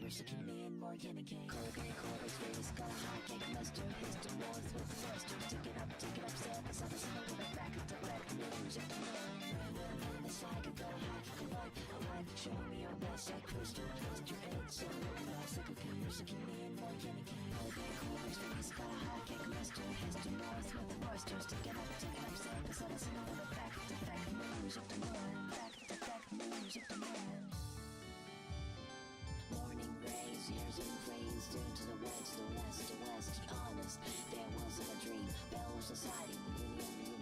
Pierce, looking me and Morgan again. Colgate, Corvus, Vegas, got a hot cake, mustard, his to north with the western. Take it up, step, cause I'm a sinner with a back to back music. In the side, I got a hot cake, I like, show me your best, like crystal, twist your head, so lost like a Pierce, looking me and Morgan again. Colgate, Corvus, Vegas, got a hot cake, mustard, his to north with the western. Take it up, step, cause I'm a sinner with a back to back music. Back to back music. Morning rays, years and praise, turn to the west, honest, there wasn't a dream, Bell Society, unity,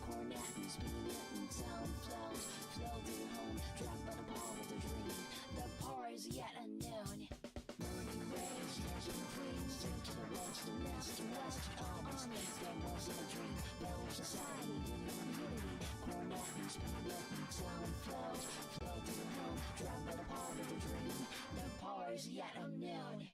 cornet and spinning and sound flows, flow through your home, dragged by the power of the dream, the power is yet unknown. Morning rays, years and praise, turn to the west, honest, there wasn't a dream, Bell Society, unity, cornet and spinning and sound flows, flow through your home, dragged by the power of the dream, the power is yet unknown.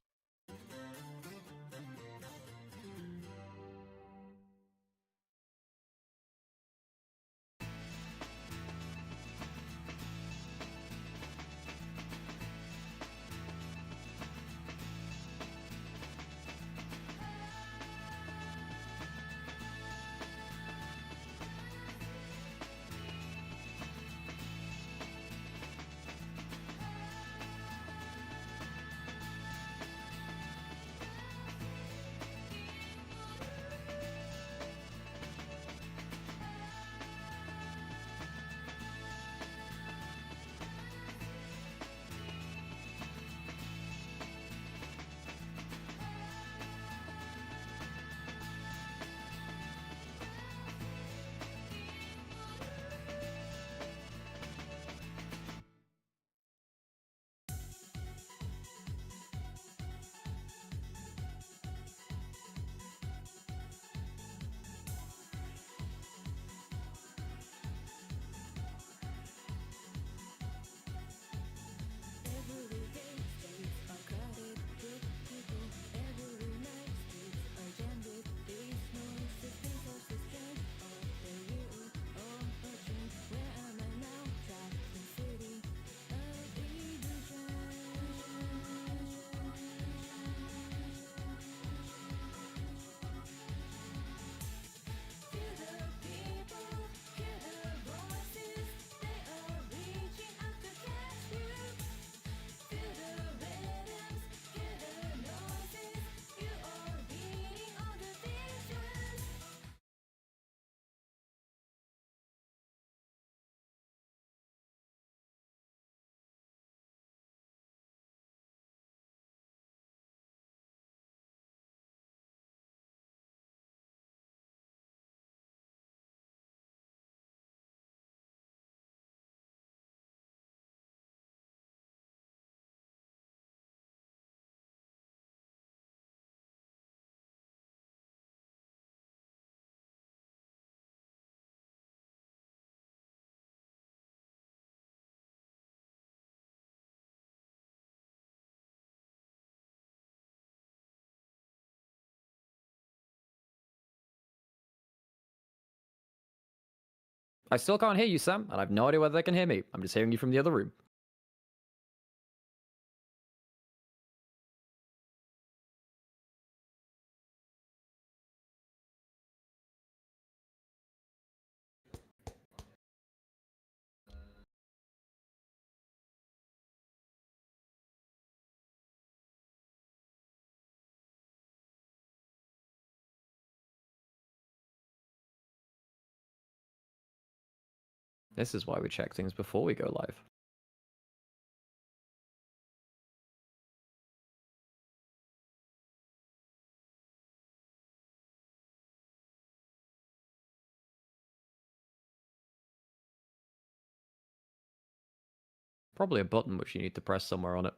I still can't hear you, Sam, and I have no idea whether they can hear me. I'm just hearing you from the other room. This is why we check things before we go live. Probably a button which you need to press somewhere on it.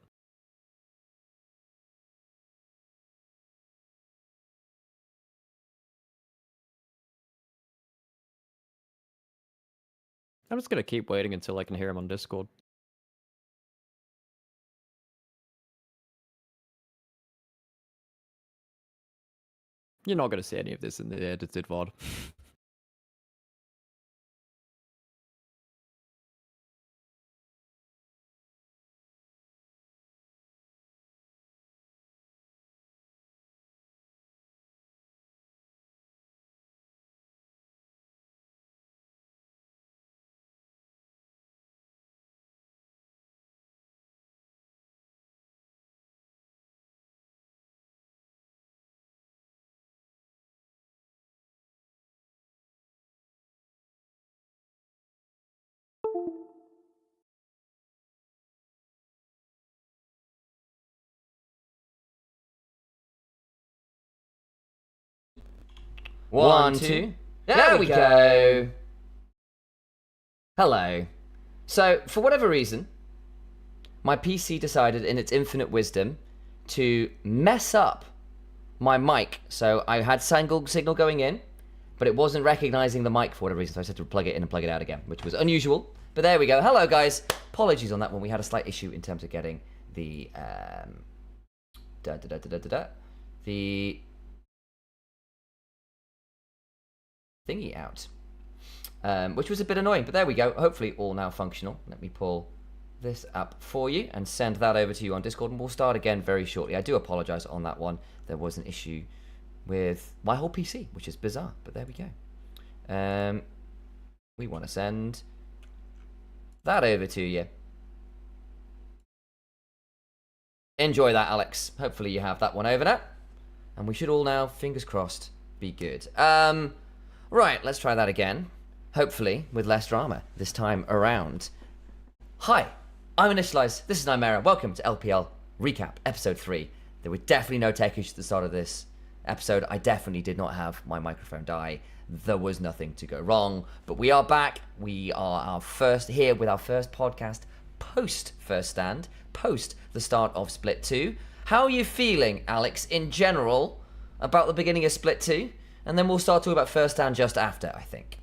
I'm just going to keep waiting until I can hear him on Discord. You're not going to see any of this in the edited VOD. 1, 2. There we go. Hello. So, for whatever reason, my PC decided in its infinite wisdom to mess up my mic. So I had signal going in, but it wasn't recognizing the mic for whatever reason, so I just had to plug it in and plug it out again, which was unusual. But there we go. Hello, guys. Apologies on that one. We had a slight issue in terms of getting the the thingy out, which was a bit annoying. But there we go. Hopefully, all now functional. Let me pull this up for you and send that over to you on Discord, and we'll start again very shortly. I do apologize on that one. There was an issue with my whole PC, which is bizarre, but there we go. We want to send that over to you. Enjoy that, Alex. Hopefully you have that one over now, and we should all now, fingers crossed, be good. Right, let's try that again, hopefully with less drama this time around. Hi, I'm Initialise, this is Nightmare. Welcome to LPL Recap, Episode 3. There were definitely no tech issues at the start of this episode. I definitely did not have my microphone die. There was nothing to go wrong. But we are back. We are here with our first podcast post First Stand, post the start of Split 2. How are you feeling, Alex, in general, about the beginning of Split 2? And then we'll start talking about First Stand just after, I think.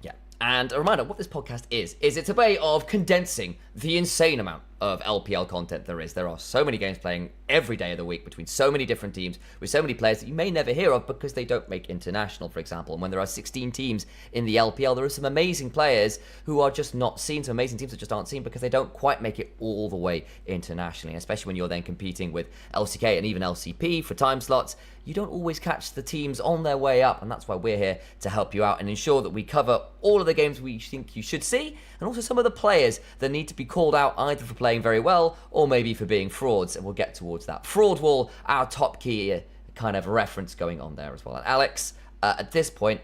Yeah. And a reminder, what this podcast is it's a way of condensing the insane amount of LPL content there is. There are so many games playing every day of the week between so many different teams with so many players that you may never hear of because they don't make international, for example. And when there are 16 teams in the LPL, there are some amazing players who are just not seen, some amazing teams that just aren't seen because they don't quite make it all the way internationally, especially when you're then competing with LCK and even LCP for time slots. You don't always catch the teams on their way up, and that's why we're here to help you out and ensure that we cover all of the games we think you should see, and also some of the players that need to be called out either for playing very well or maybe for being frauds, and we'll get towards that. Fraud Wall, our top key kind of reference going on there as well. And Alex, at this point,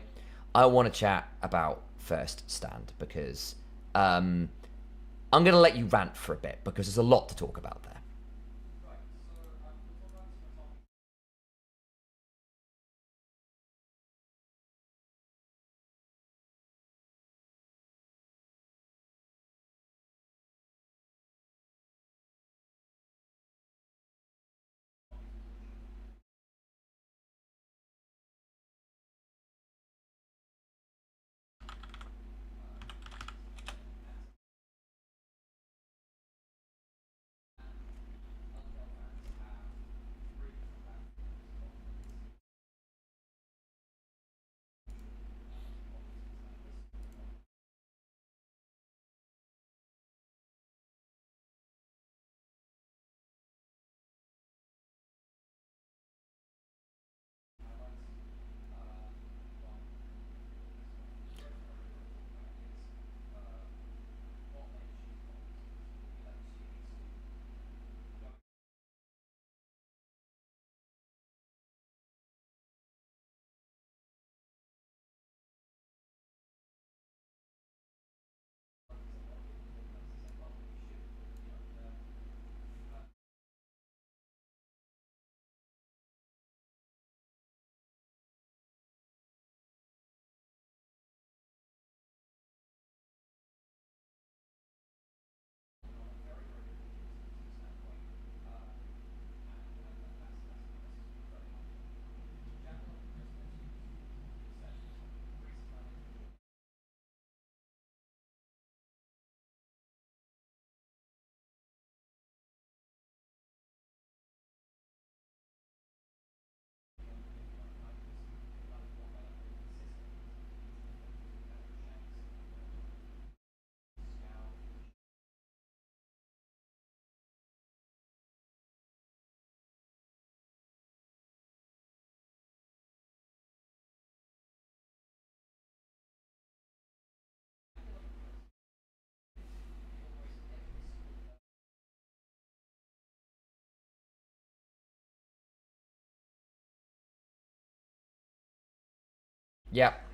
I want to chat about First Stand because I'm going to let you rant for a bit because there's a lot to talk about there. Yep.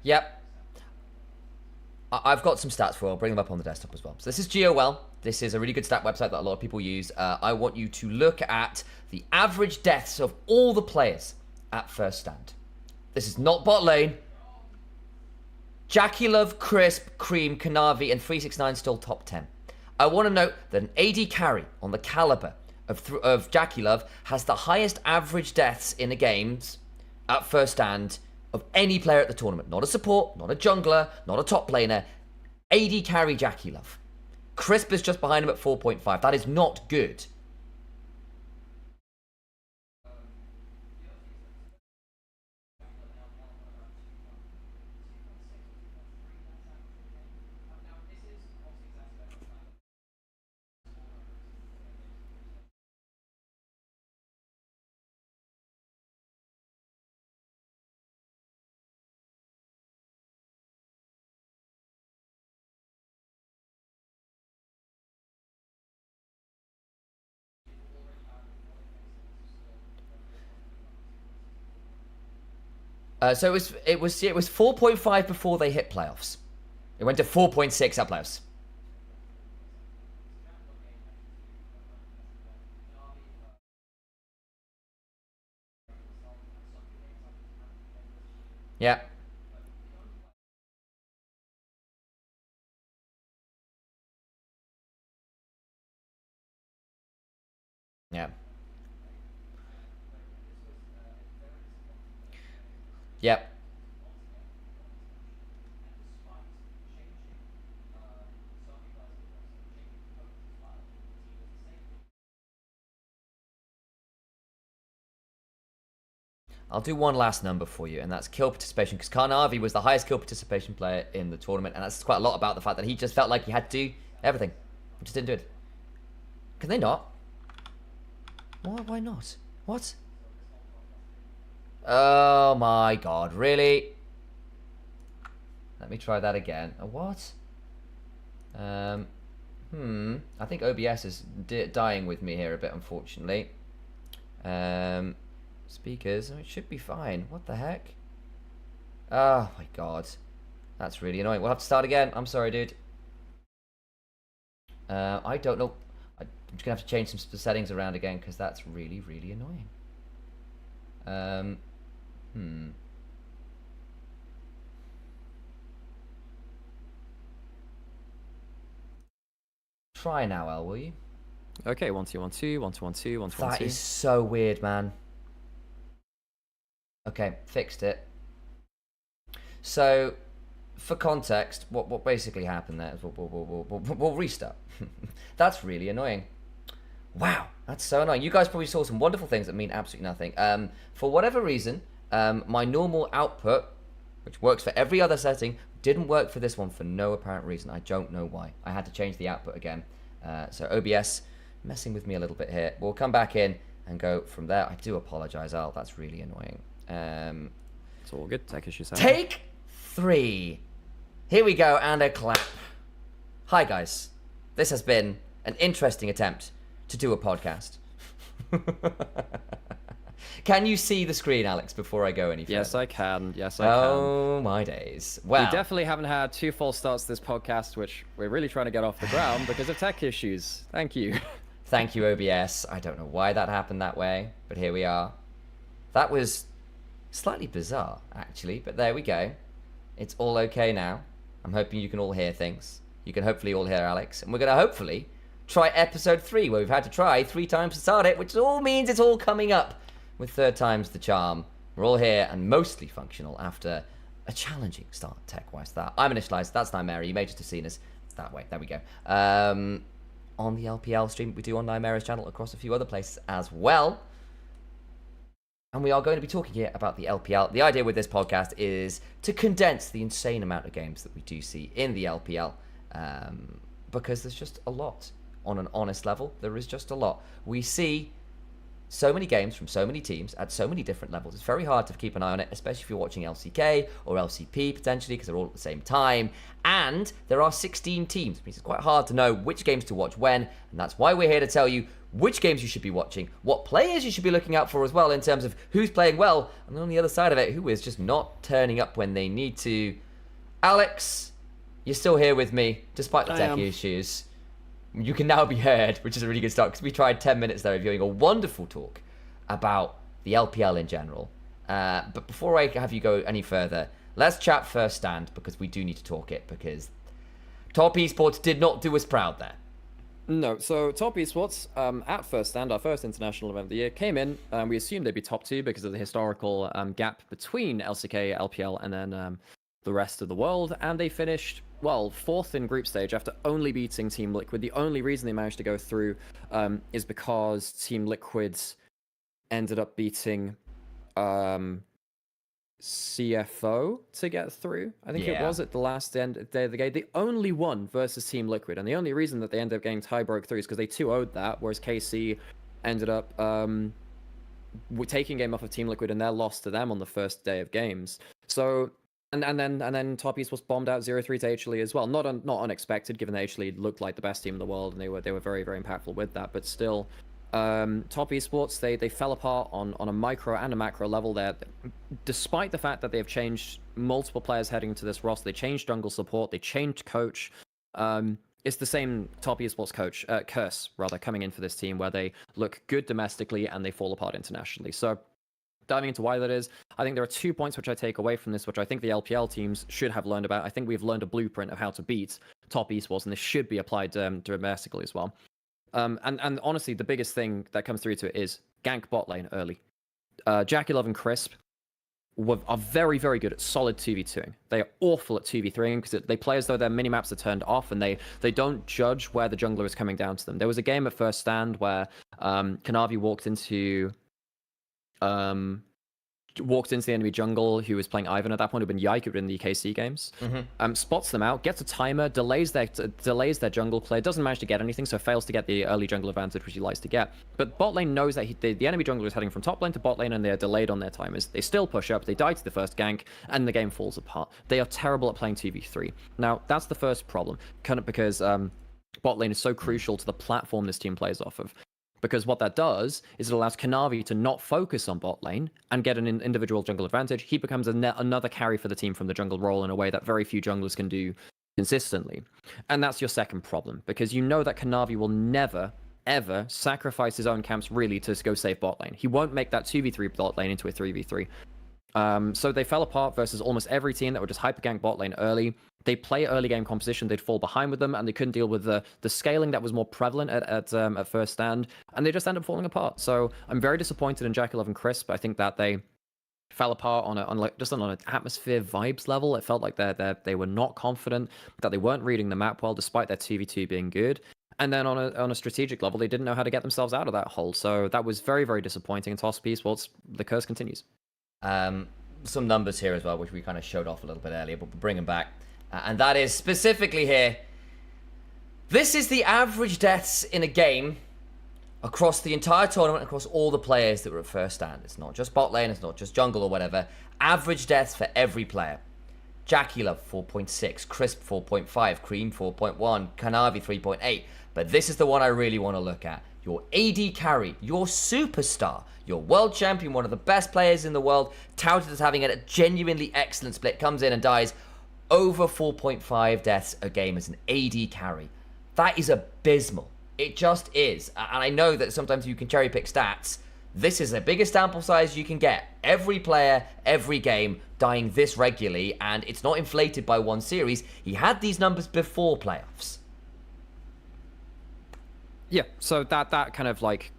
Yep. I've got some stats for you. I'll bring them up on the desktop as well. So this is GOL. This is a really good stat website that a lot of people use. I want you to look at the average deaths of all the players at first stand. This is not bot lane. Jackie Love, Crisp, Cream, Kanavi, and 369 still top 10. I want to note that an AD carry on the caliber of Jackie Love has the highest average deaths in the games at first stand of any player at the tournament. Not a support, not a jungler, not a top laner. AD carry Jackie Love. Crisp is just behind him at 4.5. That is not good. So it was 4.5 before they hit playoffs. It went to 4.6 at playoffs. Yeah. Yeah. Yep. I'll do one last number for you, and that's kill participation, because Karnavi was the highest kill participation player in the tournament, and that's quite a lot about the fact that he just felt like he had to do everything. He just didn't do it. Can they not? Why not? What? Oh my god, really? Let me try that again. What? I think OBS is dying with me here a bit, unfortunately. Speakers, it should be fine. What the heck? Oh my god. That's really annoying. We'll have to start again. I'm sorry, dude. I don't know. I'm just gonna have to change some settings around again, because that's really, really annoying. Try now, El, will you? Okay, 1 2 1 2 1 2 1 2 1 2 1 2. That is so weird, man. Okay, fixed it. So, for context, what basically happened there is we'll restart. That's really annoying. Wow, that's so annoying. You guys probably saw some wonderful things that mean absolutely nothing. For whatever reason, my normal output, which works for every other setting, didn't work for this one for no apparent reason. I don't know why. I had to change the output again. So OBS messing with me a little bit here. We'll come back in and go from there. I do apologize, Al. That's really annoying. It's all good. Tech issues happen. Take 3. Here we go, and a clap. Hi, guys. This has been an interesting attempt to do a podcast. Can you see the screen, Alex, before I go any further? Yes, I can. Yes, I can. Oh, my days. Wow. We definitely haven't had 2 false starts to this podcast, which we're really trying to get off the ground because of tech issues. Thank you. Thank you, OBS. I don't know why that happened that way, but here we are. That was slightly bizarre, actually, but there we go. It's all okay now. I'm hoping you can all hear things. You can hopefully all hear Alex. And we're going to hopefully try episode 3, where we've had to try 3 times to start it, which all means it's all coming up with 3rd time's the charm. We're all here and mostly functional after a challenging start tech-wise. I'm Initialise. That's Nightmare. You may just have seen us that way. There we go. On the LPL stream we do on Nightmare's channel, across a few other places as well. And we are going to be talking here about the LPL. The idea with this podcast is to condense the insane amount of games that we do see in the LPL, because there's just a lot. On an honest level, there is just a lot. We see so many games from so many teams at so many different levels. It's very hard to keep an eye on it, especially if you're watching LCK or LCP potentially, because they're all at the same time. And there are 16 teams, which means it's quite hard to know which games to watch when. And that's why we're here to tell you which games you should be watching, what players you should be looking out for as well, in terms of who's playing well, and then on the other side of it, who is just not turning up when they need to. Alex, you're still here with me, despite the tech issues. You can now be heard, which is a really good start, because we tried 10 minutes there of giving a wonderful talk about the LPL in general. But before I have you go any further, let's chat first stand, because we do need to talk it, because Top Esports did not do us proud there. No, so Top Esports, at first stand, our first international event of the year, came in. We assumed they'd be top 2 because of the historical gap between LCK, LPL, and then the rest of the world, and they finished, well, 4th in group stage after only beating Team Liquid. The only reason they managed to go through is because Team Liquid's ended up beating CFO to get through. I think it was at the last day of the game. They only won versus Team Liquid, and the only reason that they ended up getting tie broke through is because they 2-0'd that, whereas KC ended up taking game off of Team Liquid, and their loss to them on the first day of games. So and then Top East was bombed out 0-3 to HLE as well. Not unexpected, given that HLE looked like the best team in the world, and they were very, very impactful with that. But still, Top Esports, they fell apart on a micro and a macro level there. Despite the fact that they've changed multiple players heading into this roster, they changed jungle support, they changed coach. It's the same Top Esports coach, Curse, rather, coming in for this team, where they look good domestically and they fall apart internationally. So diving into why that is, I think there are 2 points which I take away from this, which I think the LPL teams should have learned about. I think we've learned a blueprint of how to beat Top Esports, and this should be applied domestically as well. And honestly, the biggest thing that comes through to it is gank bot lane early. Jackie Love and Crisp are very, very good at solid 2v2ing. They are awful at 2v3ing because they play as though their minimaps are turned off, and they don't judge where the jungler is coming down to them. There was a game at first stand where Kanavi walked into the enemy jungle, who was playing Ivan at that point, who'd been Yike in the KC games. Spots them out, gets a timer, delays their jungle clear, doesn't manage to get anything, so fails to get the early jungle advantage, which he likes to get. But bot lane knows that the enemy jungler is heading from top lane to bot lane, and they're delayed on their timers. They still push up, they die to the first gank, and the game falls apart. They are terrible at playing 2v3. Now, that's the first problem, kind of because bot lane is so crucial to the platform this team plays off of. Because what that does is it allows Kanavi to not focus on bot lane and get an individual jungle advantage. He becomes another carry for the team from the jungle role in a way that very few junglers can do consistently. And that's your second problem, because you know that Kanavi will never, ever sacrifice his own camps really to go save bot lane. He won't make that 2v3 bot lane into a 3v3. So they fell apart versus almost every team that would just hyper gank bot lane early. They play early game composition, they'd fall behind with them, and they couldn't deal with the scaling that was more prevalent at first stand, and they just end up falling apart. So I'm very disappointed in Jack 11 Crisp. I think that they fell apart on an atmosphere vibes level. It felt like they were not confident, that they weren't reading the map well, despite their 2v2 being good. And then on a strategic level, they didn't know how to get themselves out of that hole. So that was very, very disappointing. And Top Esports, the curse continues. Some numbers here as well, which we kind of showed off a little bit earlier, but we'll bring them back. And that is specifically here. This is the average deaths in a game across the entire tournament, across all the players that were at first stand. It's not just bot lane, it's not just jungle or whatever. Average deaths for every player. Jackie Love 4.6, Crisp 4.5, Cream 4.1, Kanavi 3.8. But this is the one I really want to look at. Your AD carry, your superstar, your world champion, one of the best players in the world, touted as having a genuinely excellent split, comes in and dies over 4.5 deaths a game as an AD carry. That is abysmal. It just is. And I know that sometimes you can cherry pick stats. This is the biggest sample size you can get. Every player, every game, dying this regularly, and it's not inflated by one series. He had these numbers before playoffs. Yeah, so that kind of like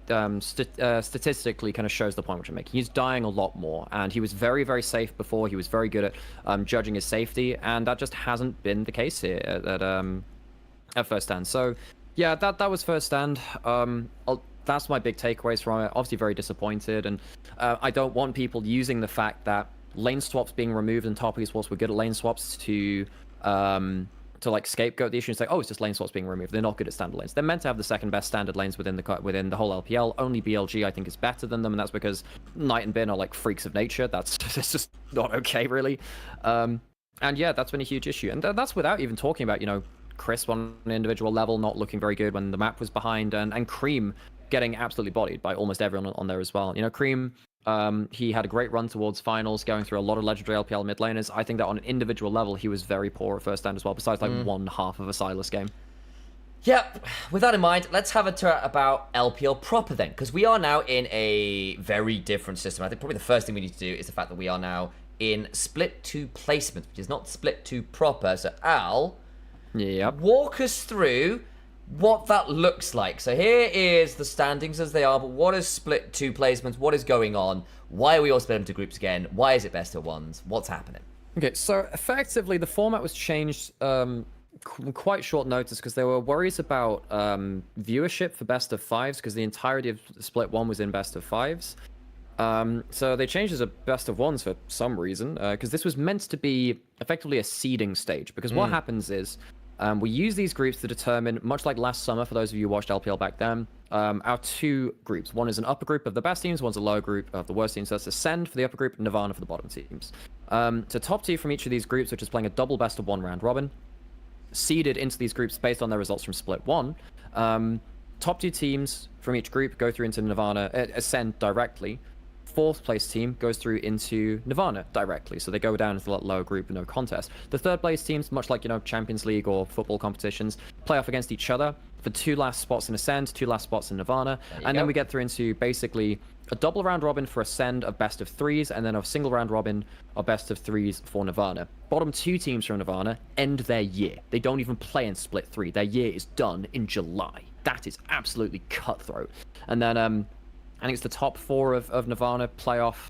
statistically kind of shows the point which I'm making. He's dying a lot more, and he was very, very safe before. He was very good at judging his safety, and that just hasn't been the case here at First Stand. So yeah, that was First Stand. That's my big takeaways from it. Obviously very disappointed, and I don't want people using the fact that lane swaps being removed and top esports were good at lane swaps to like scapegoat the issue and say, oh, it's just lane swaps being removed. They're not good at standard lanes. They're meant to have the second best standard lanes within the whole LPL. Only BLG I think is better than them, and that's because Knight and Bin are like freaks of nature. That's just not okay, really. And yeah, that's been a huge issue, and that's without even talking about Chris on an individual level not looking very good when the map was behind, and Cream getting absolutely bodied by almost everyone on there as well. Cream, he had a great run towards finals, going through a lot of legendary LPL mid laners. I think that on an individual level, he was very poor at First Stand as well, besides like one half of a Silas game. Yep, with that in mind, let's have a chat about LPL proper then, because we are now in a very different system. I think probably the first thing we need to do is the fact that we are now in split 2 placement, which is not split 2 proper. So Al, walk us through what that looks like. So here is the standings as they are, but what is split 2 placements? What is going on? Why are we all split into groups again? Why is it best of ones? What's happening? Okay, so effectively the format was changed quite short notice because there were worries about viewership for best of 5s because the entirety of split 1 was in best of 5s. So they changed it to best of 1s for some reason because this was meant to be effectively a seeding stage, because what happens is we use these groups to determine, much like last summer, for those of you who watched LPL back then, our 2 groups. One is an upper group of the best teams, one's a lower group of the worst teams. So that's Ascend for the upper group, Nirvana for the bottom teams. So top 2 from each of these groups, which is playing a double best of 1 round robin, seeded into these groups based on their results from split 1. Top 2 teams from each group go through into Nirvana, Ascend directly. 4th place team goes through into Nirvana directly, so they go down into the lower group with no contest. The 3rd place teams, much like Champions League or football competitions, play off against each other for 2 last spots in Ascend, 2 last spots in Nirvana, and then we get through into basically a double round robin for Ascend of best of 3s, and then a single round robin of best of 3s for Nirvana. Bottom 2 teams from Nirvana end their year. They don't even play in split 3. Their year is done in July. That is absolutely cutthroat. And then I think it's the top 4 of Nirvana playoff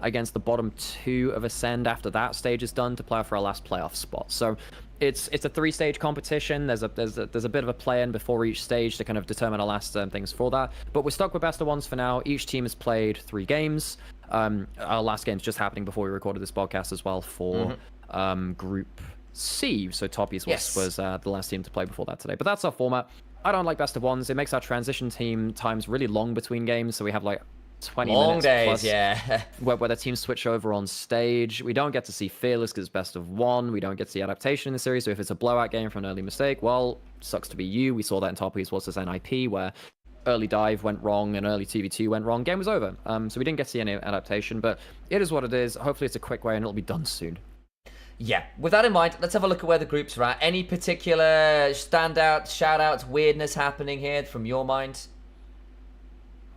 against the bottom 2 of Ascend after that stage is done to play off for our last playoff spot. So it's a 3-stage competition. There's a bit of a play-in before each stage to kind of determine our last things for that. But we're stuck with best of 1s for now. Each team has played 3 games. Our last game's just happening before we recorded this podcast as well for Group C. So Top East was the last team to play before that today. But that's our format. I don't like best of 1s. It makes our transition team times really long between games, so we have like 20 long minutes days, plus yeah. where the teams switch over on stage. We don't get to see Fearless because it's best of 1. We don't get to see adaptation in the series, so if it's a blowout game from an early mistake, well, sucks to be you. We saw that in Top East versus NIP, where early dive went wrong and early TV2 went wrong. Game was over. So we didn't get to see any adaptation, but it is what it is. Hopefully it's a quick way and it'll be done soon. Yeah, with that in mind, let's have a look at where the groups are at. Any particular standouts, shout-outs, weirdness happening here from your mind?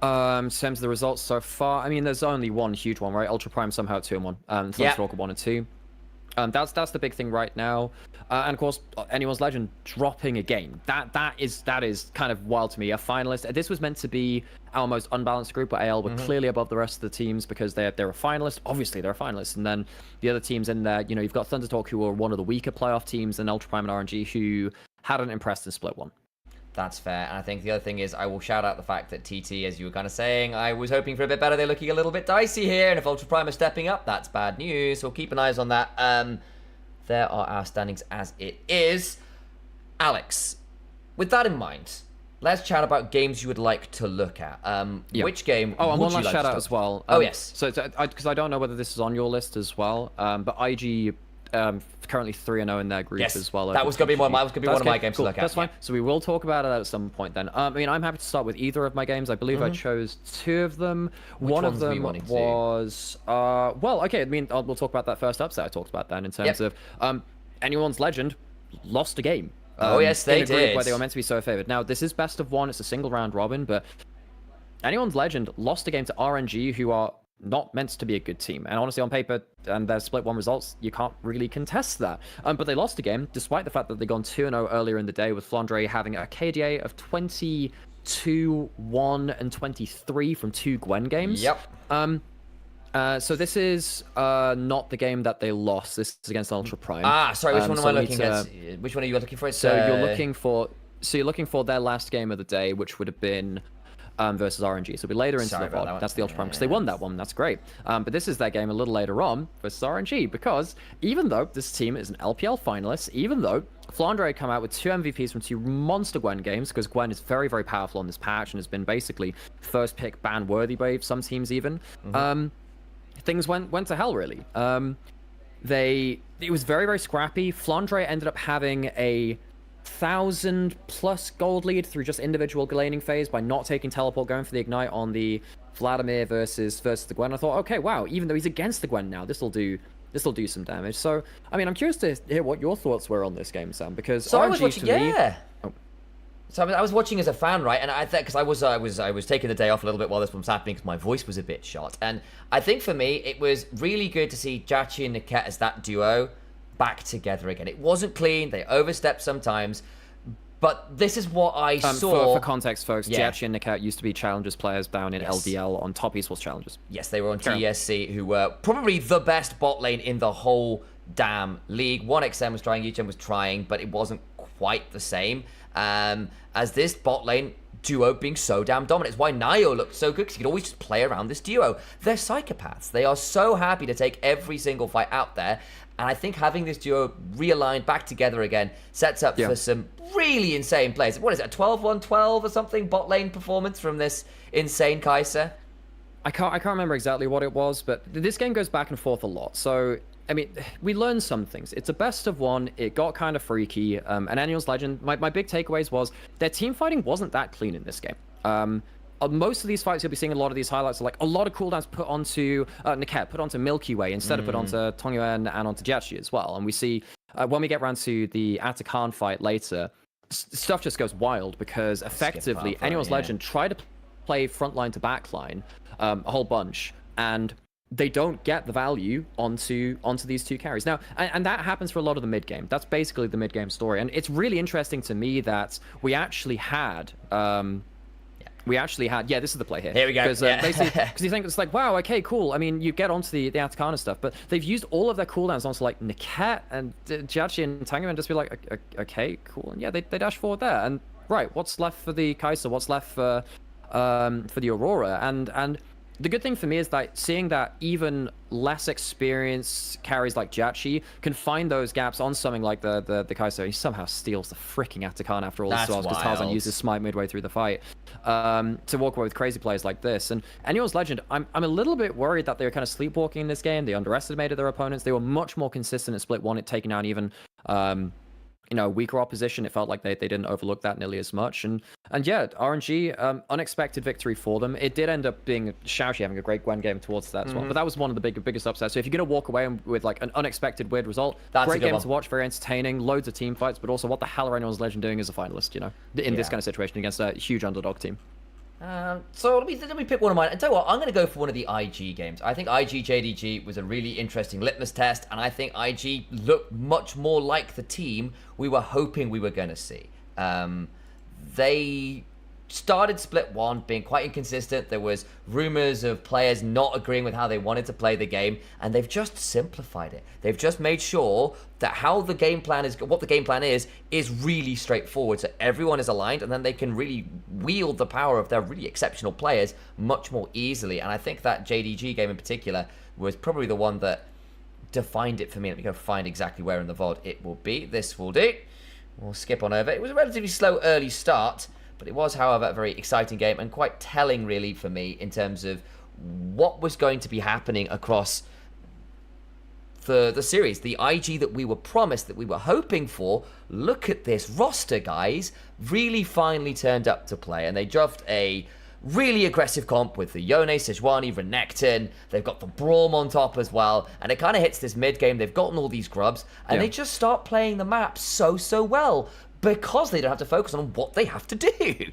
In terms of the results so far, I mean, there's only one huge one, right? Ultra Prime somehow at 2-1, Thunderstalker 1 and 2. That's the big thing right now, and of course, Anyone's Legend dropping a game. That is kind of wild to me. A finalist. This was meant to be our most unbalanced group, where AL were clearly above the rest of the teams because they're a finalist. Obviously, they're a finalist, and then the other teams in there, you've got Thundertalk, who were one of the weaker playoff teams, and Ultra Prime and RNG, who hadn't impressed in split 1. That's fair. And I think the other thing is I will shout out the fact that TT, as you were kind of saying, I was hoping for a bit better. They're looking a little bit dicey here. And if Ultra Prime are stepping up, that's bad news. So keep an eye on that. There are our standings as it is. Alex, with that in mind, let's chat about games you would like to look at. Which game and would one you last like shout to out as well. yes. So, because I don't know whether this is on your list as well, but IG currently 3-0 in their group as well. That was going to be one of my games to look at. That's fine. So we will talk about it at some point then. I mean, I'm happy to start with either of my games. I believe I chose 2 of them. One of them was well, okay. I mean, we'll talk about that first upset I talked about then in terms of Anyone's Legend lost a game. Yes, they in a group did. where they were meant to be so favored. Now this is best of 1. It's a single round robin, but Anyone's Legend lost a game to RNG, who are not meant to be a good team. And honestly, on paper and their split one results, you can't really contest that. But they lost a game, despite the fact that they'd gone 2-0 earlier in the day, with Flandre having a KDA of 22, 1, and 23 from 2 Gwen games. Yep. So this is not the game that they lost. This is against Ultra Prime. Sorry, which one am I looking at? Which one are you looking for? You're looking for their last game of the day, which would have been versus RNG. So it'll be later into the VOD. That's the Ultra Prime, because they won that one. That's great. But this is their game a little later on versus RNG, because even though this team is an LPL finalist, even though Flandre come out with 2 MVPs from 2 monster Gwen games, because Gwen is very, very powerful on this patch and has been basically first pick ban worthy by some teams even. Things went to hell, really. It was very, very scrappy. Flandre ended up having a 1,000+ gold lead through just individual laning phase by not taking teleport, going for the ignite on the Vladimir versus the Gwen. I thought, okay, wow, even though he's against the Gwen now, this will do some damage. So, I mean, I'm curious to hear what your thoughts were on this game, Sam, because so RNG I was watching, to me... So I was watching as a fan, right? And I think, because I was taking the day off a little bit while this one was happening, because my voice was a bit shot. And I think for me, it was really good to see Jachi and Niket as that duo back together again. It wasn't clean. They overstepped sometimes. But this is what I saw. For context, folks, Jachi and Niket used to be Challengers players down in LDL on top esports Challengers. Yes, they were on TSC, who were probably the best bot lane in the whole damn league. 1XM was trying, UTM was trying, but it wasn't quite the same as this bot lane duo being so damn dominant. It's why Nio looked so good, because he could always just play around this duo. They're psychopaths. They are so happy to take every single fight out there. And I think having this duo realigned back together again sets up for some really insane plays. What is it, a 12-1-12 or something bot lane performance from this insane Kai'Sa? I can't remember exactly what it was, but this game goes back and forth a lot. So, I mean, we learned some things. It's a best of one. It got kind of freaky. And Annual's Legend, my big takeaways was their team fighting wasn't that clean in this game. Most of these fights, you'll be seeing a lot of these highlights are like a lot of cooldowns put onto Niket, put onto Milky Way instead of put onto Tongyuan and onto Jachi as well. And we see when we get around to the Atakan fight later, stuff just goes wild, because effectively Annual's Legend tried to play frontline to backline a whole bunch, and they don't get the value onto these 2 carries. Now, and that happens for a lot of the mid game. That's basically the mid game story. And it's really interesting to me that we actually had this is the play here. Here we go. Because you think it's like, wow, okay, cool. I mean, you get onto the Atacana stuff, but they've used all of their cooldowns onto like Niket and Jachi and Tango, and just be like, okay, cool. And yeah, they dash forward there. And right, what's left for the Kai'Sa? What's left for the Aurora? And the good thing for me is that seeing that even less experienced carries like Jachi can find those gaps on something like the Kai'Sa. He somehow steals the freaking Atakan after all this, because Tarzan uses Smite midway through the fight to walk away with crazy plays like this. And Annual's Legend, I'm a little bit worried that they were kind of sleepwalking in this game. They underestimated their opponents. They were much more consistent at split one, at taking down even weaker opposition. It felt like they didn't overlook that nearly as much. And yeah, RNG, unexpected victory for them. It did end up being Xiaoxi having a great Gwen game towards that as well. But that was one of the biggest upsets. So if you're going to walk away with like an unexpected weird result, great game to watch, very entertaining, loads of team fights, but also what the hell are Annual's Legend doing as a finalist, in this kind of situation against a huge underdog team. So let me pick one of mine. And tell you what, I'm going to go for one of the IG games. I think IG JDG was a really interesting litmus test, and I think IG looked much more like the team we were hoping we were going to see. They started split one being quite inconsistent. There was rumors of players not agreeing with how they wanted to play the game, and they've just simplified it. They've just made sure that what the game plan is really straightforward, so everyone is aligned, and then they can really wield the power of their really exceptional players much more easily. And I think that JDG game in particular was probably the one that defined it for me. Let me go find exactly where in the VOD it will be. This will do. We'll skip on over. It was a relatively slow early start, but it was, however, a very exciting game and quite telling, really, for me in terms of what was going to be happening across the series. The IG that we were promised, that we were hoping for, look at this roster, guys, really finally turned up to play. And they dropped a really aggressive comp with the Yone, Sejuani, Renekton. They've got the Braum on top as well. And it kind of hits this mid-game. They've gotten all these grubs. And they just start playing the map so well. because they don't have to focus on what they have to do.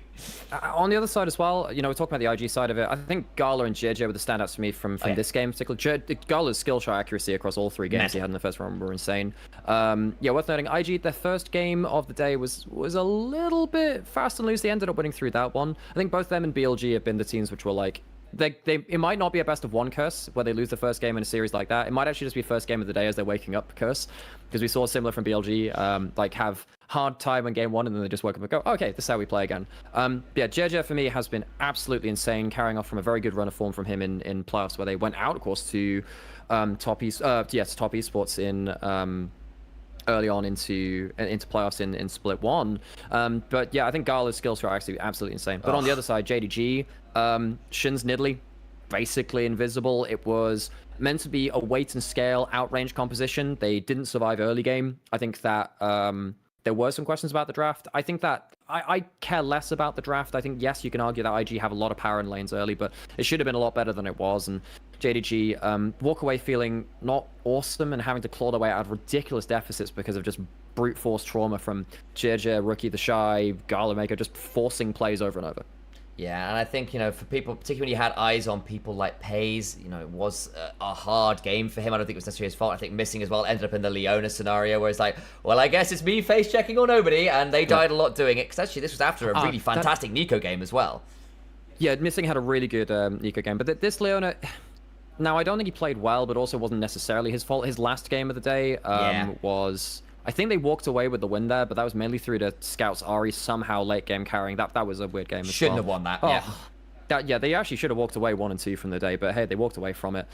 On the other side as well, we're talking about the IG side of it. I think Gala and JJ were the standouts for me from this game, particularly. Gala's skill shot accuracy across all 3 games he had in the first round were insane. Worth noting, IG, their first game of the day was a little bit fast and loose. They ended up winning through that one. I think both them and BLG have been the teams which were like, it might not be a best of 1 curse where they lose the first game in a series like that. It might actually just be first game of the day as they're waking up curse, because we saw similar from BLG, have hard time in game 1 and then they just woke up and go, okay, this is how we play again. JJ for me has been absolutely insane, carrying off from a very good run of form from him in playoffs, where they went out, of course, to top esports in early on into playoffs in split 1. I think Gala's skills are actually absolutely insane. But on the other side, JDG, Shin's Nidalee, basically invisible. It was meant to be a weight and scale outrange composition. They didn't survive early game. I think that there were some questions about the draft. I think that I care less about the draft. I think, yes, you can argue that IG have a lot of power in lanes early, but it should have been a lot better than it was. And JDG walk away feeling not awesome and having to claw their way out of ridiculous deficits because of just brute force trauma from JJ, Rookie, the Shy, Gala Maker, just forcing plays over and over. Yeah, and I think, for people, particularly when you had eyes on people like Pays, it was a hard game for him. I don't think it was necessarily his fault. I think missing as well ended up in the Leona scenario where it's like, well, I guess it's me face checking or nobody, and they died a lot doing it, because actually this was after a really fantastic Nico game as well. Yeah, missing had a really good Nico game, but this Leona... Now, I don't think he played well, but also wasn't necessarily his fault. His last game of the day was... I think they walked away with the win there, but that was mainly through the Scouts Ari somehow late game carrying. That was a weird game as Shouldn't have won that, they actually should have walked away 1 and 2 from the day, but hey, they walked away from it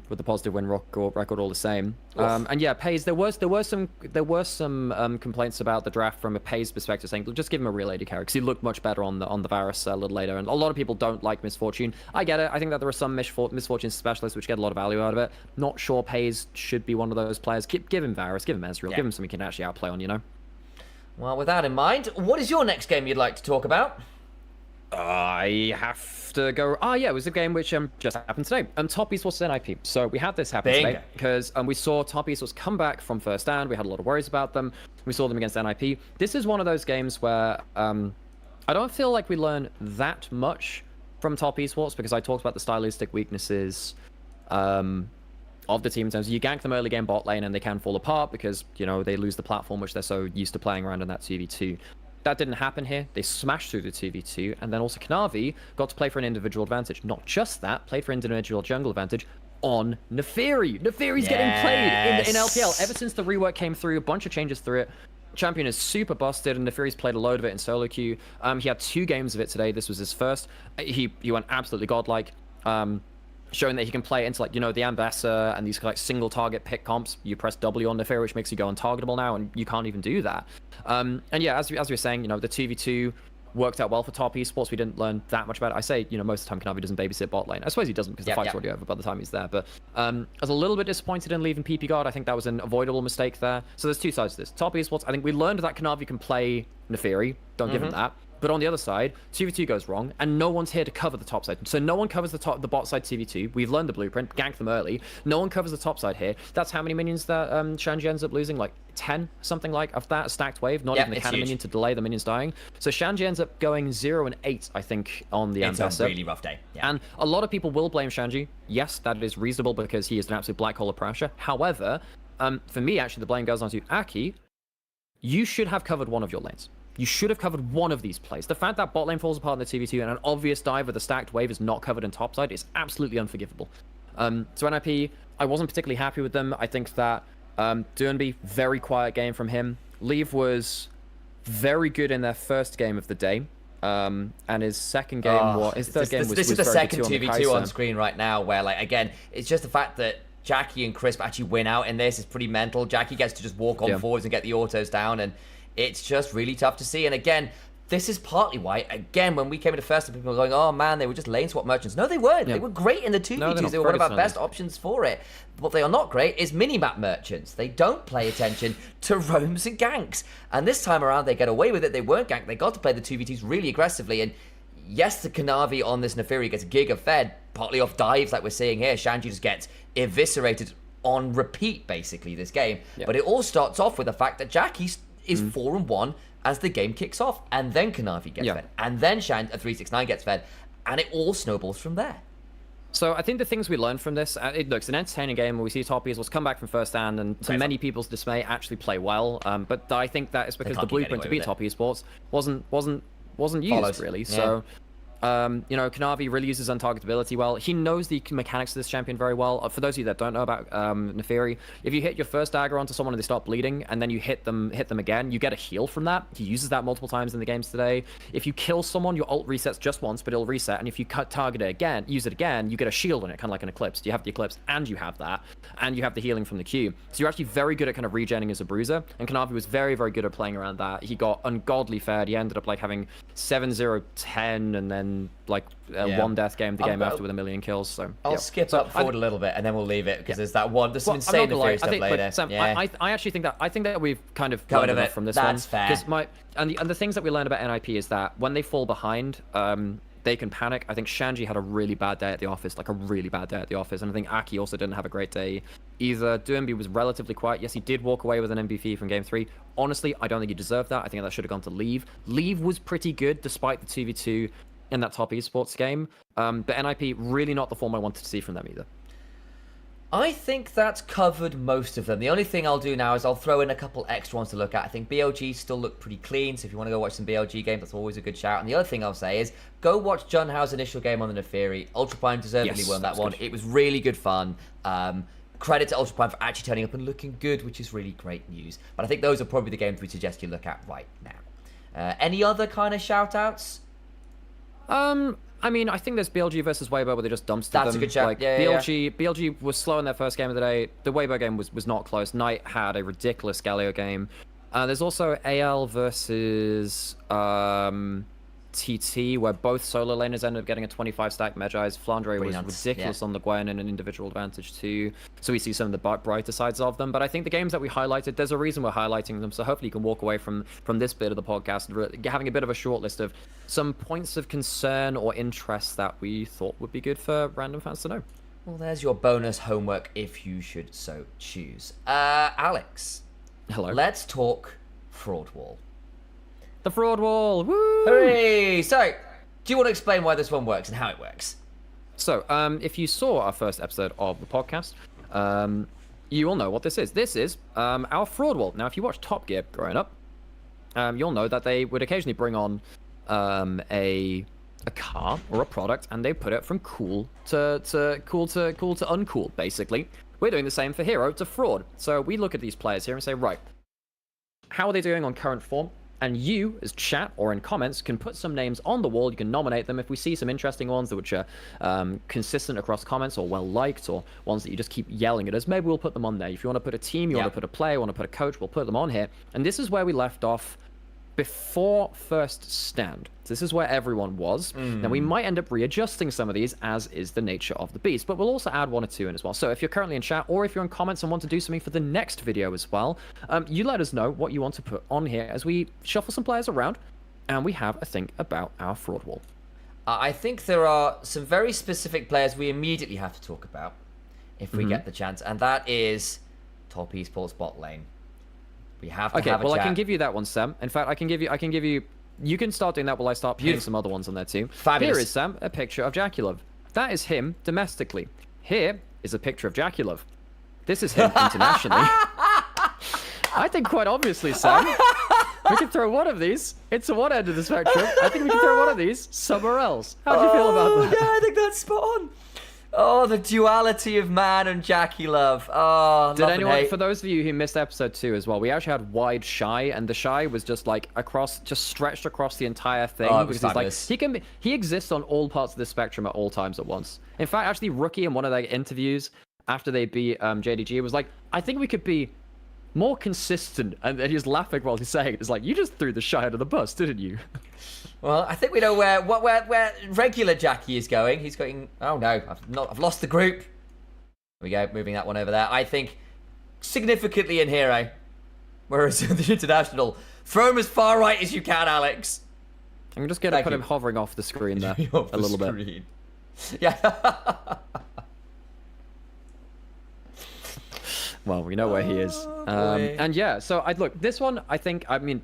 with the positive win record all the same. Pays, there were some complaints about the draft from a Pays perspective, saying just give him a real AD carry, because he looked much better on the Varus a little later, and a lot of people don't like Misfortune. I get it. I think that there are some Misfortune specialists which get a lot of value out of it. Not sure Pays should be one of those players. Give him Varus, give him Ezreal, give him something he can actually outplay on, Well, with that in mind, what is your next game you'd like to talk about? I have to go... it was a game which just happened today. Top Esports NIP. So we had this happen today because we saw Top Esports come back from first stand. We had a lot of worries about them. We saw them against NIP. This is one of those games where I don't feel like we learn that much from Top Esports, because I talked about the stylistic weaknesses of the team in terms of you gank them early game bot lane and they can fall apart because, they lose the platform which they're so used to playing around in that 2v2. That didn't happen here. They smashed through the 2v2, and then also Kanavi got to play for an individual advantage. Not just that, played for individual jungle advantage on Neferi. Neferi's getting played in LPL. Ever since the rework came through, a bunch of changes through it. Champion is super busted, and Neferi's played a load of it in solo queue. He had 2 games of it today. This was his first. He went absolutely godlike. Showing that he can play into the Ambassador and these single target pick comps. You press W on Neferi, which makes you go untargetable now, and you can't even do that. As we were saying, the 2v2 worked out well for Top Esports. We didn't learn that much about it. I say, most of the time Kanavi doesn't babysit bot lane. I suppose he doesn't, because the fight's already over by the time he's there. But I was a little bit disappointed in leaving PP God. I think that was an avoidable mistake there. So there's 2 sides to this. Top Esports, I think we learned that Kanavi can play Neferi. Don't give him that. But on the other side, 2v2 goes wrong, and no one's here to cover the top side. So no one covers the bot side 2v2. We've learned the blueprint, gank them early. No one covers the top side here. That's how many minions that Shanji ends up losing, 10, something like, of that stacked wave. Not even the cannon minion to delay the minions dying. So Shanji ends up going 0 and 8, I think, on the Ambassador. It's a really rough day. Yeah. And a lot of people will blame Shanji. Yes, that is reasonable because he is an absolute black hole of pressure. However, for me, actually, the blame goes on to Aki. You should have covered one of your lanes. You should have covered one of these plays. The fact that bot lane falls apart in the 2v2 and an obvious dive with a stacked wave is not covered in topside is absolutely unforgivable. So NIP, I wasn't particularly happy with them. I think that Durnby, very quiet game from him. Leave was very good in their first game of the day. And his second game his third game was This is the very second good 2v2 on screen right now where, again, it's just the fact that Jackie and Crisp actually win out in this is pretty mental. Jackie gets to just walk on forwards and get the autos down, and it's just really tough to see. And again, this is partly why, again, when we came into first, people were going, oh man, they were just lane swap merchants. No, they weren't. They were great in the 2v2s. They were one of our best options for it. What they are not great is minimap merchants. They don't pay attention to roams and ganks. And this time around, they get away with it. They weren't ganked. They got to play the 2v2s really aggressively. And yes, the Kanavi on this Neferi gets giga fed, partly off dives like we're seeing here. Shanji just gets eviscerated on repeat, basically, this game. But it all starts off with the fact that Jackie's is 4-1 as the game kicks off, and then Kanavi gets fed, and then 369 gets fed, and it all snowballs from there. So I think the things we learned from this, it looks an entertaining game where we see top esports come back from first stand and to many people's dismay actually play well. But I think that is because the blueprint to beat top esports wasn't used really. So you know, Kanavi really uses untargetability well. He knows the mechanics of this champion very well. For those of you that don't know about Neferi, if you hit your first dagger onto someone and they start bleeding, and then you hit them again, you get a heal from that. He uses that multiple times in the games today. If you kill someone, your ult resets just once, but it'll reset. And if you target it again, use it again, you get a shield on it, kind of like an Eclipse. You have the Eclipse, and you have that, and you have the healing from the Q. So you're actually very good at kind of regenning as a bruiser. And Kanavi was very, very good at playing around that. He got ungodly fed. He ended up like having 7-0-10, and then like one death game the game after with 1 million kills. So I'll skip up forward a little bit and then we'll leave it because there's that one. There's some insane Neferi stuff later. Sam, I actually think that we've kind of covered enough from this one. That's fair. And the things that we learned about NIP is that when they fall behind, they can panic. I think Shanji had a really bad day at the office, and I think Aki also didn't have a great day either. Duembi was relatively quiet. Yes, he did walk away with an MVP from game 3. Honestly, I don't think he deserved that. I think that should have gone to Leave. Leave was pretty good despite the 2v2 in that top esports game, but NIP really not the form I wanted to see from them either. I think that's covered most of them. The only thing I'll do now is I'll throw in a couple extra ones to look at. I think BLG still look pretty clean, so if you want to go watch some BLG games, that's always a good shout. And the other thing I'll say is go watch Junhao's initial game on the Neferi. Ultra Prime deservedly won that one. Good. It was really good fun. Credit to Ultra Prime for actually turning up and looking good, which is really great news. But I think those are probably the games we suggest you look at right now. Any other kind of shout-outs? I mean, I think there's BLG versus Weibo where they just dumpstered them. That's a good shout. Like, BLG was slow in their first game of the day. The Weibo game was not close. Knight had a ridiculous Galio game. There's also AL versus TT, where both solo laners ended up getting a 25-stack Medjai's. Flandre was ridiculous on the Gwen in an individual advantage too. So we see some of the brighter sides of them. But I think the games that we highlighted, there's a reason we're highlighting them. So hopefully you can walk away from this bit of the podcast having a bit of a short list of some points of concern or interest that we thought would be good for random fans to know. Well, there's your bonus homework if you should so choose. Alex. Hello. Let's talk Fraud Wall. The Fraud Wall! Woo! Hooray! So, do you want to explain why this one works and how it works? So, if you saw our first episode of the podcast, you will know what this is. This is our Fraud Wall. Now, if you watch Top Gear growing up, you'll know that they would occasionally bring on a car or a product, and they put it from cool to uncool, basically. We're doing the same for hero to fraud. So we look at these players here and say, right, how are they doing on current form? And you, as chat or in comments, can put some names on the wall. You can nominate them. If we see some interesting ones which are consistent across comments or well-liked, or ones that you just keep yelling at us, maybe we'll put them on there. If you want to put a team, you want to put a player, you want to put a coach, we'll put them on here. And this is where we left off before first stand. This is where everyone was. Now we might end up readjusting some of these, as is the nature of the beast, but we'll also add 1 or 2 in as well. So if you're currently in chat, or if you're in comments and want to do something for the next video as well, you let us know what you want to put on here as we shuffle some players around and we have a think about our fraud wall. I think there are some very specific players we immediately have to talk about if we get the chance, and that is top esports bot lane. We have to have a chat. I can give you that one, Sam. In fact, I can give you. You can start doing that while I start putting some other ones on there too. Fabulous. Here is, Sam, a picture of Jaculov. That is him domestically. Here is a picture of Jaculov. This is him internationally. I think quite obviously, Sam, we can throw one of these into one end of the spectrum. I think we can throw one of these somewhere else. How do you feel about that? Yeah, I think that's spot on. Oh, the duality of man and Jackie Love. Oh, did anyone, for those of you who missed episode 2 as well, we actually had wide Shy, and the Shy was just like just stretched across the entire thing. Oh, because he's like, he exists on all parts of the spectrum at all times at once. In fact, actually, Rookie in one of their interviews after they beat JDG was like, I think we could be more consistent, and he's laughing while he's saying it. It's like, you just threw the Shy under the bus, didn't you? Well, I think we know where regular Jackie is going. He's going. Oh no, I've lost the group. There we go, moving that one over there. I think significantly in hero, whereas the international, throw him as far right as you can, Alex. I'm just going to put him hovering off the screen there a little bit. Yeah. Well, we know where he is. And yeah, so I'd look, this one, I mean,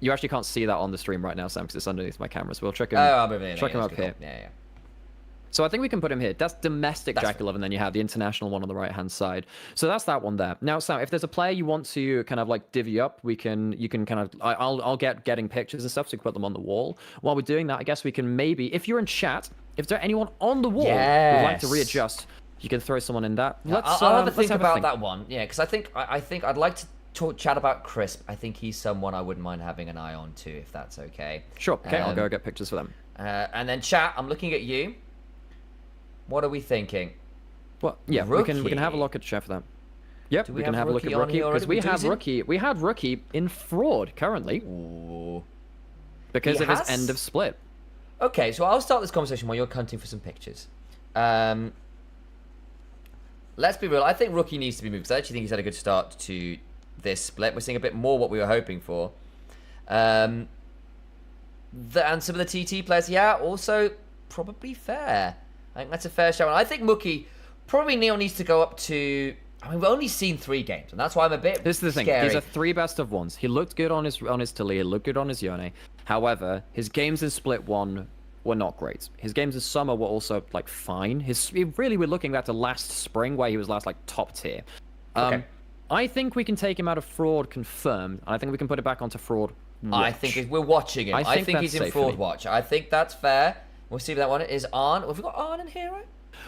you actually can't see that on the stream right now, Sam, because it's underneath my camera. So we'll check him, check him up here. Yeah. So I think we can put him here. That's domestic Jack 11, then you have the international one on the right-hand side. So that's that one there. Now, Sam, if there's a player you want to kind of like divvy up, you can kind of, I'll getting pictures and stuff, so you can put them on the wall. While we're doing that, I guess we can maybe, if you're in chat, if there's anyone on the wall who'd like to readjust, you can throw someone in that. I'll have a think about that one. Yeah, because I think I'd like to chat about Crisp. I think he's someone I wouldn't mind having an eye on too, if that's okay. Sure. Okay, I'll go get pictures for them. And then chat, I'm looking at you. What are we thinking? Well, yeah, we can have a look at chat for that. Yep, we can have a look at Rookie because we have Rookie in fraud currently. Ooh. Because of his end of split. Okay, so I'll start this conversation while you're hunting for some pictures. Let's be real. I think Rookie needs to be moved because I actually think he's had a good start to this split. We're seeing a bit more what we were hoping for. And some of the TT players, yeah, also probably fair. I think that's a fair show. And I think Mookie probably needs to go up to... I mean, we've only seen 3 games, and that's why I'm a bit This is the thing. scary. These are 3 best of ones. He looked good on his Tali. He looked good on his Yone. However, his games in Split 1 were not great. His games in Summer were also, like, fine. Really, we're looking back to last spring, where he was last, like, top tier. Okay. I think we can take him out of fraud confirmed, and I think we can put it back onto fraud watch. I think we're watching him. I think he's in fraud watch. I think that's fair. We'll see if that one is on. Have we got on in Hero?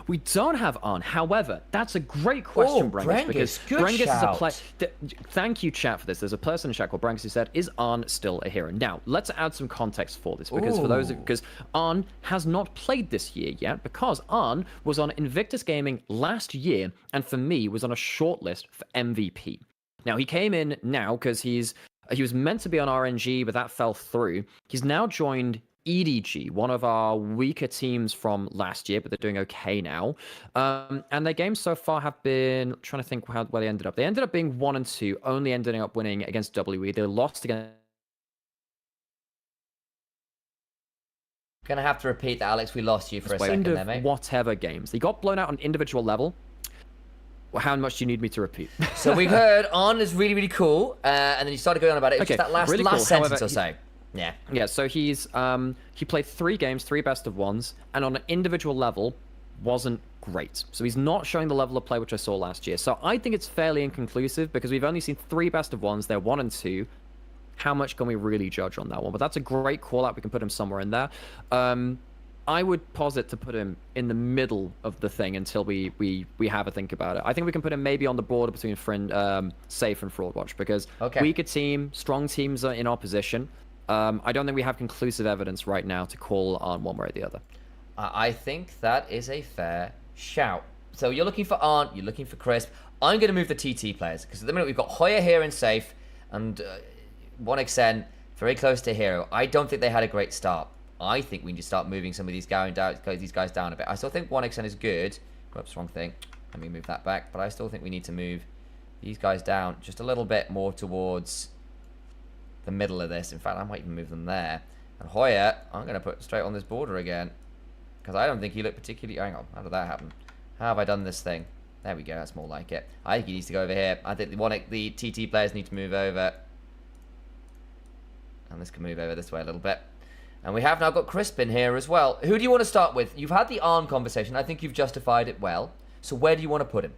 We don't have on. However, that's a great question, Brengus, because Brengus is a player. Thank you, chat, for this. There's a person in chat called Brengus who said, "Is Arn still a hero?" Now, let's add some context for this, because because Arn has not played this year yet, because Arn was on Invictus Gaming last year, and for me was on a shortlist for MVP. Now he came in now because he was meant to be on RNG, but that fell through. He's now joined EDG, one of our weaker teams from last year, but they're doing okay now. And their games so far have been, trying to think where they ended up. They ended up being 1-2, only ending up winning against WE. They lost against... Gonna have to repeat that, Alex. We lost you for a second there, mate. Whatever games. They got blown out on individual level. Well, how much do you need me to repeat? So we heard On is really, really cool, and then you started going on about it. It's just that last sentence or so. Yeah, so he played 3 games, 3 best of ones, and on an individual level, wasn't great. So he's not showing the level of play which I saw last year. So I think it's fairly inconclusive, because we've only seen 3 best of ones. They're 1 and 2. How much can we really judge on that one? But that's a great call out. We can put him somewhere in there. I would posit to put him in the middle of the thing until we have a think about it. I think we can put him maybe on the border between Safe and Fraud Watch, because weaker team, strong teams are in opposition. I don't think we have conclusive evidence right now to call on one way or the other. I think that is a fair shout. So you're looking for Arn, you're looking for Crisp. I'm going to move the TT players, because at the minute we've got Hoya here in Safe, and 1xN very close to Hero. I don't think they had a great start. I think we need to start moving some of these guys down a bit. I still think 1xN is good. Whoops, wrong thing. Let me move that back. But I still think we need to move these guys down just a little bit more towards the middle of this. In fact, I might even move them there. And Hoya, I'm going to put straight on this border again, because I don't think he looked particularly... Hang on, how did that happen? How have I done this thing? There we go, that's more like it. I think he needs to go over here. I think the TT players need to move over. And this can move over this way a little bit. And we have now got Crisp in here as well. Who do you want to start with? You've had the Arn conversation. I think you've justified it well. So where do you want to put him?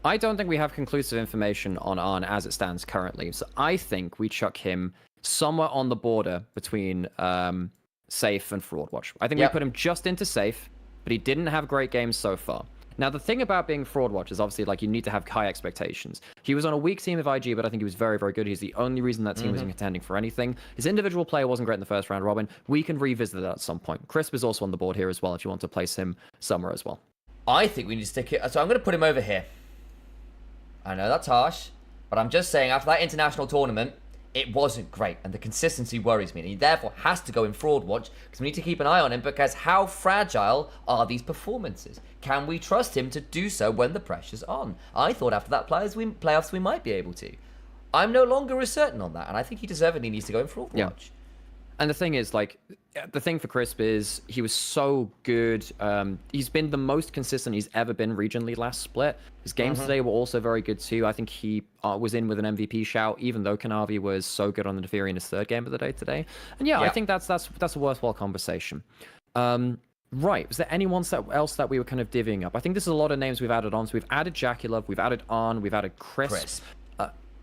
I don't think we have conclusive information on Arn as it stands currently. So I think we chuck him somewhere on the border between Safe and Fraud Watch. I think we put him just into Safe, but he didn't have great games so far. Now, the thing about being Fraud Watch is obviously, like, you need to have high expectations. He was on a weak team of IG, but I think he was very, very good. He's the only reason that team was contending for anything. His individual play wasn't great in the first round robin. We can revisit that at some point. Crisp is also on the board here as well, if you want to place him somewhere as well. I think we need to stick it... So I'm going to put him over here. I know that's harsh, but I'm just saying, after that international tournament, it wasn't great, and the consistency worries me, and he therefore has to go in Fraud Watch, because we need to keep an eye on him, because how fragile are these performances? Can we trust him to do so when the pressure's on? I thought after that playoffs we might be able to. I'm no longer as certain on that, and I think he deservedly needs to go in Fraud Watch. And the thing is, like, the thing for Crisp is he was so good. He's been the most consistent he's ever been regionally last split. His games today were also very good too. I think he was in with an MVP shout, even though Kanavi was so good on the Naafiri in his third game of the day today. And yeah, I think that's a worthwhile conversation. Right. Was there anyone else that we were kind of divvying up? I think this is a lot of names we've added on. So we've added Jackie we've added Arn, we've added Crisp.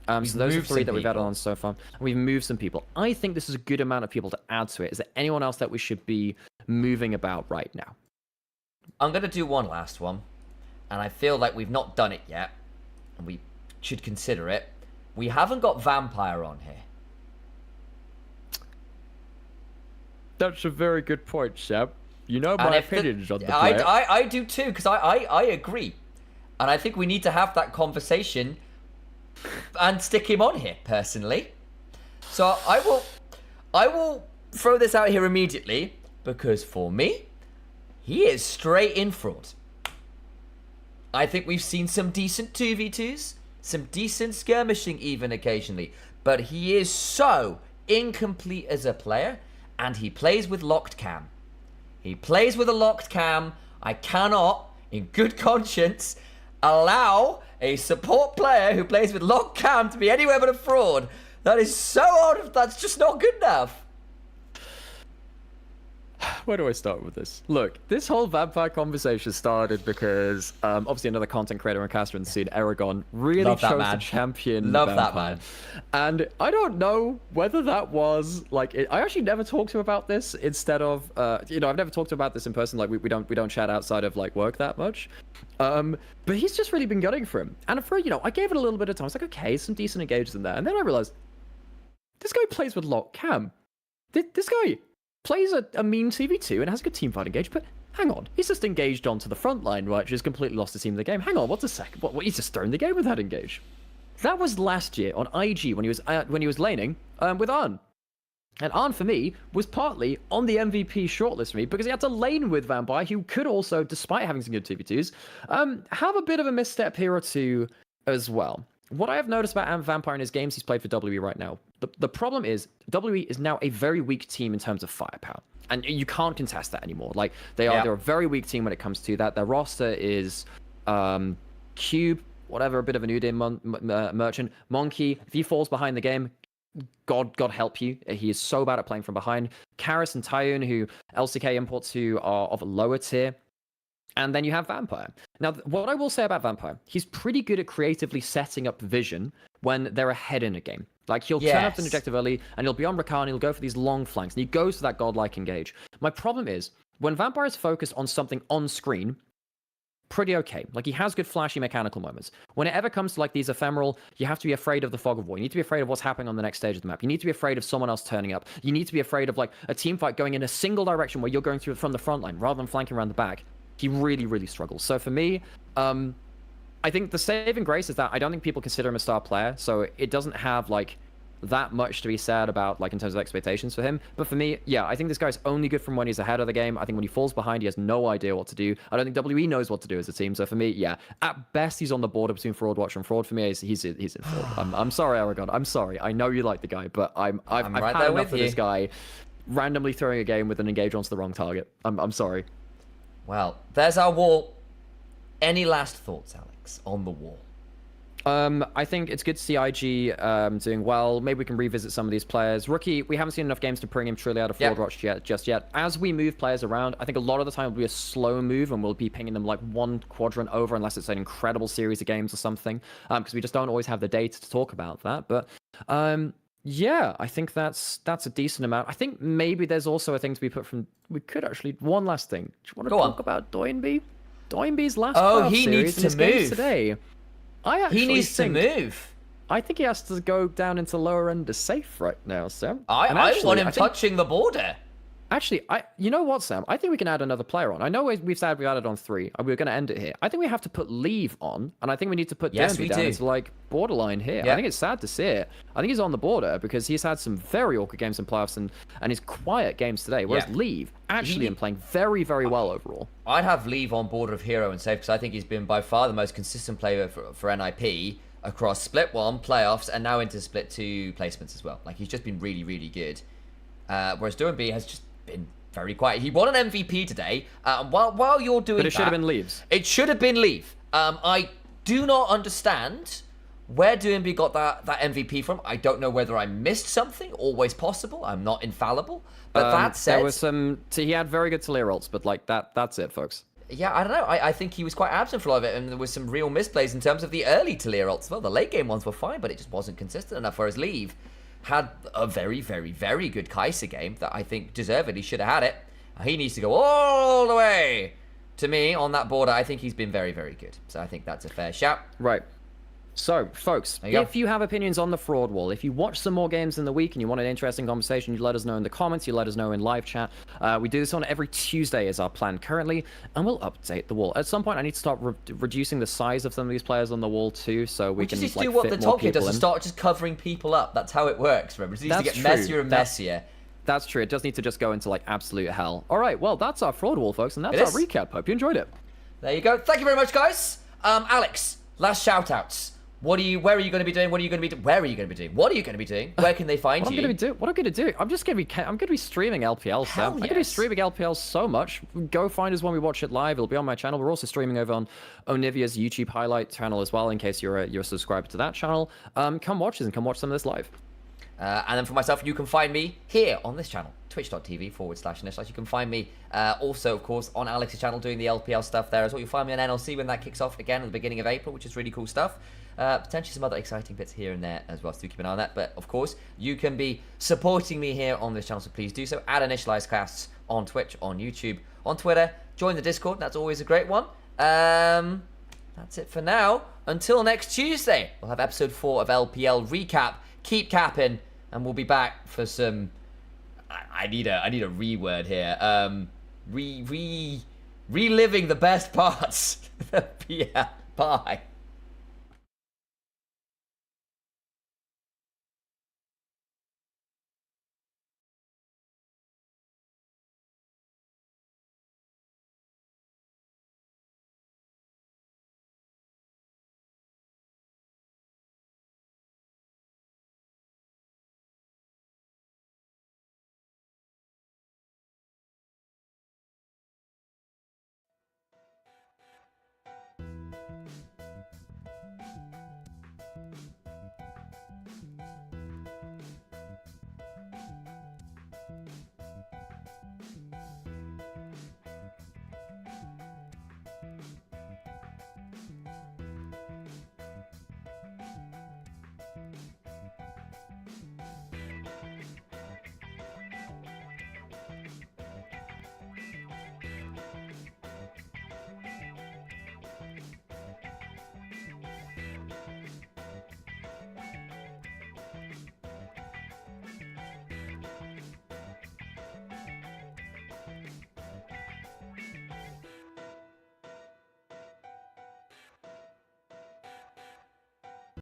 So those are 3 that we've added on so far. And we've moved some people. I think this is a good amount of people to add to it. Is there anyone else that we should be moving about right now? I'm going to do one last one. And I feel like we've not done it yet. And we should consider it. We haven't got Vampire on here. That's a very good point, Seb. You know my opinions on the player. I do too, because I agree. And I think we need to have that conversation and stick him on here, personally. So I will throw this out here immediately, because for me, he is straight in fraud. I think we've seen some decent 2v2s, some decent skirmishing even occasionally, but he is so incomplete as a player, and he plays with locked cam. He plays with a locked cam. I cannot, in good conscience, allow a support player who plays with locked cam to be anywhere but a fraud. That is so odd. That's just not good enough. Where do I start with this? Look, this whole Vampire conversation started because obviously another content creator and caster in the scene, Aragon, really chose to champion Vampire. That man. And I don't know whether that was like I actually never talked to him about this instead of I've never talked to him about this in person. Like we don't chat outside of like work that much. But he's just really been gunning for him. And for I gave it a little bit of time. I was like, okay, some decent engages in there. And then I realized this guy plays with locked cam. This guy plays a mean TV2 and has a good teamfight engage, but hang on, he's just engaged onto the front line, right? Just completely lost the team in the game. Hang on, what's a second? What he's just throwing the game with that engage. That was last year on IG when he was laning with Arn. And Arn, for me, was partly on the MVP shortlist for me because he had to lane with Vampire, who could also, despite having some good TV2s, have a bit of a misstep here or two as well. What I have noticed about Vampire in his games he's played for WE right now, the problem is WE is now a very weak team in terms of firepower. And you can't contest that anymore. Like, they're a very weak team when it comes to that. Their roster is Cube, whatever, a bit of a new day merchant. Monkey, if he falls behind the game, God help you. He is so bad at playing from behind. Karis and Tyun, who LCK imports who are of a lower tier. And then you have Vampire. Now, what I will say about Vampire, he's pretty good at creatively setting up vision when they're ahead in a game. Like, he'll turn up an objective early, and he'll be on Rakan, and he'll go for these long flanks, and he goes for that godlike engage. My problem is, when Vampire is focused on something on screen, pretty okay. Like, he has good flashy mechanical moments. When it ever comes to, like, these ephemeral, you have to be afraid of the fog of war. You need to be afraid of what's happening on the next stage of the map. You need to be afraid of someone else turning up. You need to be afraid of, like, a team fight going in a single direction where you're going through from the front line, rather than flanking around the back. He really, really struggles. So for me, I think the saving grace is that I don't think people consider him a star player, so it doesn't have, like, that much to be said about, like, in terms of expectations for him. But for me, yeah, I think this guy's only good from when he's ahead of the game. I think when he falls behind, he has no idea what to do. I don't think WE knows what to do as a team. So for me, yeah, at best, he's on the border between Fraud Watcher and Fraud. For me, he's in Fraud. I'm sorry, Aragon. I'm sorry. I know you like the guy, but I've right had enough of this guy randomly throwing a game with an engage onto the wrong target. I'm sorry. Well, there's our wall. Any last thoughts, Alex, on the wall? I think it's good to see IG doing well. Maybe we can revisit some of these players. Rookie, we haven't seen enough games to bring him truly out of Fraud Watch just yet. As we move players around, I think a lot of the time will be a slow move, and we'll be pinging them like one quadrant over unless it's an incredible series of games or something, because we just don't always have the data to talk about that. But yeah, I think that's a decent amount. I think maybe there's also a thing to be put from. We could actually one last thing. Do you want to talk about Doinby? Doinby's last he needs to move today. He needs to move. I think he has to go down into lower end of safe right now, Sam. I want him touching the border. Actually, you know what, Sam? I think we can add another player on. I know we've said we added on 3. We're going to end it here. I think we have to put Leave on, and I think we need to put Derby down into, like, borderline here. I think it's sad to see it. I think he's on the border because he's had some very awkward games in playoffs and his quiet games today, whereas Leave actually been playing very, very well overall. I'd have Leave on border of hero and safe because I think he's been by far the most consistent player for NIP across Split 1, playoffs, and now into Split 2 placements as well. Like, he's just been really, really good. whereas Duembe has just been very quiet. He won an MVP today. While you're doing that... But it should have been Leaves. It should have been Leave. I do not understand where Duembe got that MVP from. I don't know whether I missed something. Always possible. I'm not infallible. But that said... There was some... He had very good Talir ults, but like that's it, folks. Yeah, I don't know. I think he was quite absent for a lot of it, and there was some real misplays in terms of the early Talir ults. Well, the late game ones were fine, but it just wasn't consistent enough. Whereas Leave had a very, very, very good Kai'Sa game that I think deservedly should have had it. He needs to go all the way. To me, on that border, I think he's been very, very good. So I think that's a fair shout. Right. So, folks, if you have opinions on the fraud wall, if you watch some more games in the week and you want an interesting conversation, you let us know in the comments, you let us know in live chat. We do this on every Tuesday is our plan currently, and we'll update the wall. At some point, I need to start reducing the size of some of these players on the wall too, so we can just like, do what fit the more top kid does, people to in. start just covering people up. That's how it works, remember? It needs to get messier and messier. That's true. It does need to just go into like absolute hell. All right, well, that's our fraud wall, folks, and that's our recap. Hope you enjoyed it. There you go. Thank you very much, guys. Alex, last shout-outs. Where are you going to be doing? What are you going to be doing? Where are you going to be doing? What are you going to be doing? Where can they find you? What I'm going to do? I'm going to be streaming LPL, Sam. I'm going to be streaming LPL so much. Go find us when we watch it live. It'll be on my channel. We're also streaming over on Onivia's YouTube highlight channel as well, in case you're a subscriber to that channel. Come watch us and come watch some of this live. And then for myself, you can find me here on this channel, twitch.tv/Initialise. You can find me also, of course, on Alex's channel doing the LPL stuff there as well. You'll find me on NLC when that kicks off again at the beginning of April, which is really cool stuff. Potentially some other exciting bits here and there as well, so do keep an eye on that. But, of course, you can be supporting me here on this channel, so please do so. At InitializeCasts on Twitch, on YouTube, on Twitter. Join the Discord. That's always a great one. That's it for now. Until next Tuesday, we'll have episode 4 of LPL Recap. Keep capping, and we'll be back for some... I need a reword here. Reliving the best parts. Yeah, bye.